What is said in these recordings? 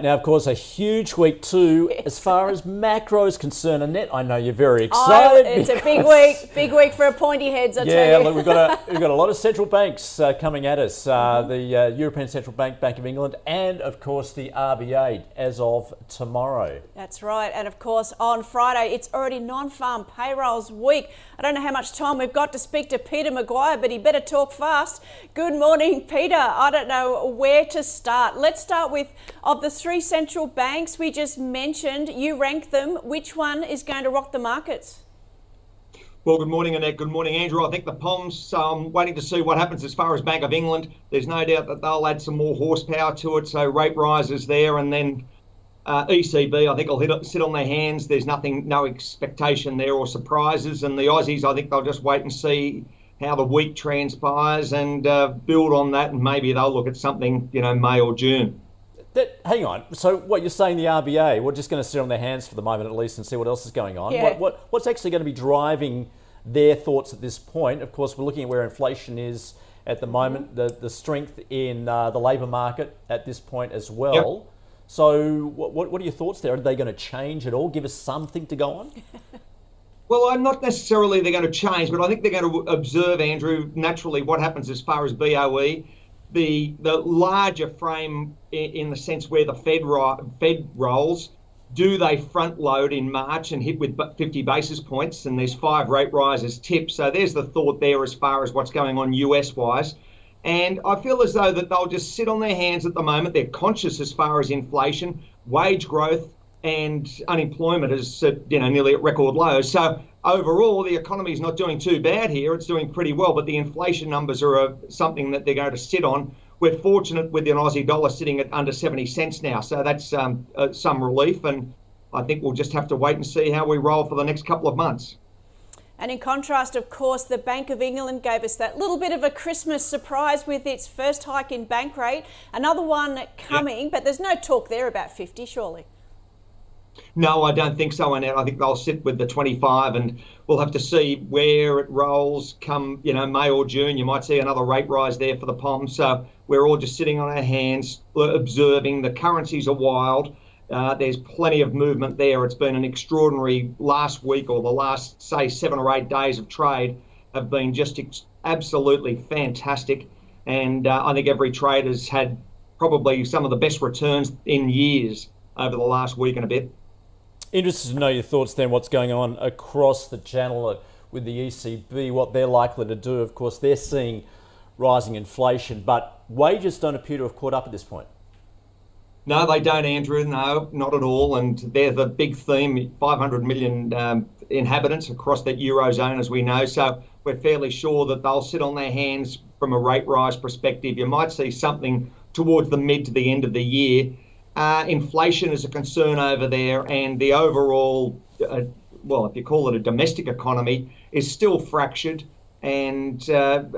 Now, of course, a huge week too, as far as macro is concerned. Annette, I know you're very excited. Oh, it's a big week for a pointy heads, I tell you. Yeah, look, we've got a lot of central banks coming at us. The European Central Bank, Bank of England, and of course the RBA as of tomorrow. That's right, and of course on Friday it's already non-farm payrolls week. I don't know how much time we've got to speak to Peter McGuire, but he better talk fast. Good morning, Peter. I don't know where to start. Let's start with, of the three central banks we just mentioned, you rank them. Which one is going to rock the markets? Well, good morning, Annette. Good morning, Andrew. I think the poms, waiting to see what happens as far as Bank of England. There's no doubt that they'll add some more horsepower to it, so rate rises there, and then ECB, I think, will sit on their hands. There's no expectation there or surprises. And the Aussies, I think they'll just wait and see how the week transpires and build on that, and maybe they'll look at something, May or June. Hang on. So what you're saying, the RBA, we're just going to sit on their hands for the moment at least and see what else is going on. Yeah. What's actually going to be driving their thoughts at this point? Of course, we're looking at where inflation is at the moment, the strength in the labour market at this point as well. Yep. So what are your thoughts there? Are they going to change at all? Give us something to go on? Well, I'm not necessarily they're going to change, but I think they're going to observe, Andrew, naturally what happens as far as BOE. The larger frame in the sense where the Fed rolls, do they front load in March and hit with 50 basis points? And there's 5 rate rises tipped. So there's the thought there as far as what's going on US wise. And I feel as though that they'll just sit on their hands at the moment. They're conscious as far as inflation, wage growth and unemployment is nearly at record lows. So overall, the economy is not doing too bad here. It's doing pretty well, but the inflation numbers are something that they're going to sit on. We're fortunate with an Aussie dollar sitting at under 70 cents now, so that's some relief. And I think we'll just have to wait and see how we roll for the next couple of months. And in contrast, of course, the Bank of England gave us that little bit of a Christmas surprise with its first hike in bank rate. Another one coming, but there's no talk there about 50, surely. No, I don't think so, Annette. I think they'll sit with the 25, and we'll have to see where it rolls come, May or June. You might see another rate rise there for the poms. So we're all just sitting on our hands, observing. The currencies are wild. There's plenty of movement there. It's been an extraordinary last week, or the last, say, 7 or 8 days of trade have been just absolutely fantastic. And I think every trade has had probably some of the best returns in years over the last week and a bit. Interested to know your thoughts then, what's going on across the channel with the ECB, what they're likely to do. Of course, they're seeing rising inflation, but wages don't appear to have caught up at this point. No, they don't, Andrew. No, not at all. And they're the big theme, 500 million inhabitants across that Eurozone, as we know. So we're fairly sure that they'll sit on their hands from a rate rise perspective. You might see something towards the mid to the end of the year. Inflation is a concern over there, and the overall, if you call it a domestic economy, is still fractured and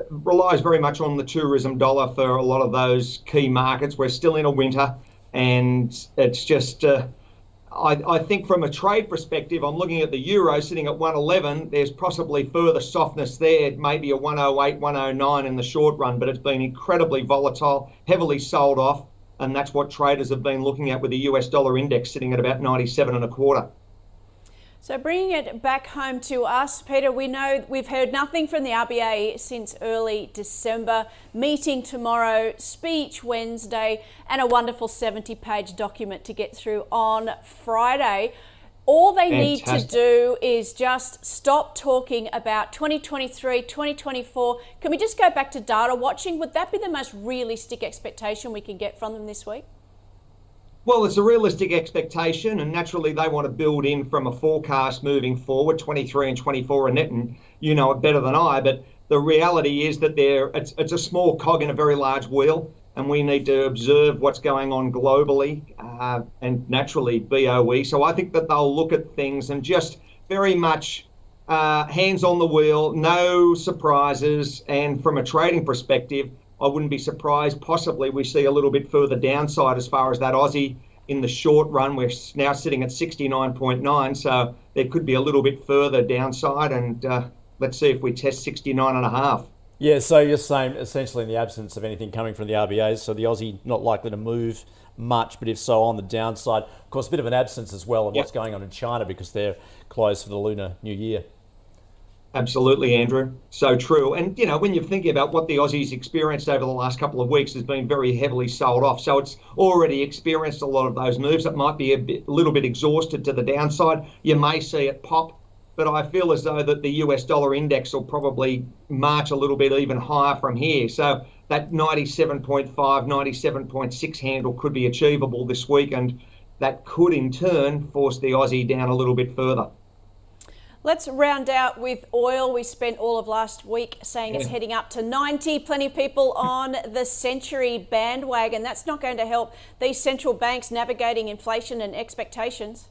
relies very much on the tourism dollar for a lot of those key markets. We're still in a winter, and it's just, I think from a trade perspective, I'm looking at the euro sitting at 111. There's possibly further softness there, maybe a 108, 109 in the short run, but it's been incredibly volatile, heavily sold off. And that's what traders have been looking at with the US dollar index sitting at about 97.25. So bringing it back home to us, Peter, we know we've heard nothing from the RBA since early December. Meeting tomorrow, speech Wednesday, and a wonderful 70-page document to get through on Friday. All they need to do is just stop talking about 2023, 2024. Can we just go back to data watching? Would that be the most realistic expectation we can get from them this week? Well, it's a realistic expectation, and naturally they want to build in from a forecast moving forward, 23 and 24, Annette, and you know it better than I, but the reality is that it's a small cog in a very large wheel, and we need to observe what's going on globally and naturally BOE. So I think that they'll look at things and just very much hands on the wheel, no surprises. And from a trading perspective, I wouldn't be surprised possibly we see a little bit further downside as far as that Aussie in the short run. We're now sitting at 69.9, so there could be a little bit further downside, and let's see if we test 69.5. Yeah, so you're saying essentially in the absence of anything coming from the RBAs, so the Aussie not likely to move much, but if so, on the downside. Of course, a bit of an absence as well of what's going on in China because they're closed for the Lunar New Year. Absolutely, Andrew. So true. And, you know, when you're thinking about what the Aussies experienced over the last couple of weeks has been very heavily sold off. So it's already experienced a lot of those moves. It might be a little bit exhausted to the downside. You may see it pop, but I feel as though that the US dollar index will probably march a little bit even higher from here. So that 97.5, 97.6 handle could be achievable this week, and that could in turn force the Aussie down a little bit further. Let's round out with oil. We spent all of last week saying it's heading up to 90. Plenty of people on the century bandwagon. That's not going to help these central banks navigating inflation and expectations.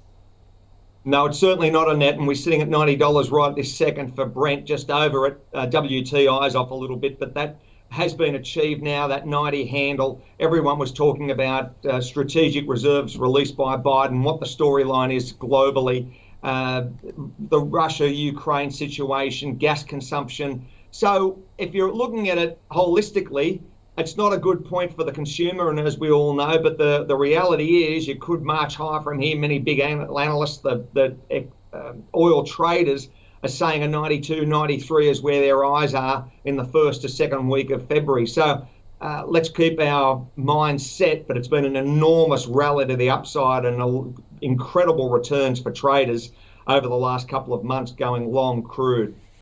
No, it's certainly not, Annette, and we're sitting at $90 right this second for Brent, just over it. WTI's off a little bit, but that has been achieved now, that 90 handle. Everyone was talking about strategic reserves released by Biden, what the storyline is globally. The Russia-Ukraine situation, gas consumption. So if you're looking at it holistically, it's not a good point for the consumer, and as we all know, but the reality is you could march higher from here. Many big analysts, the oil traders, are saying a 92, 93 is where their eyes are in the first to second week of February. So let's keep our minds set, but it's been an enormous rally to the upside and incredible returns for traders over the last couple of months going long crude.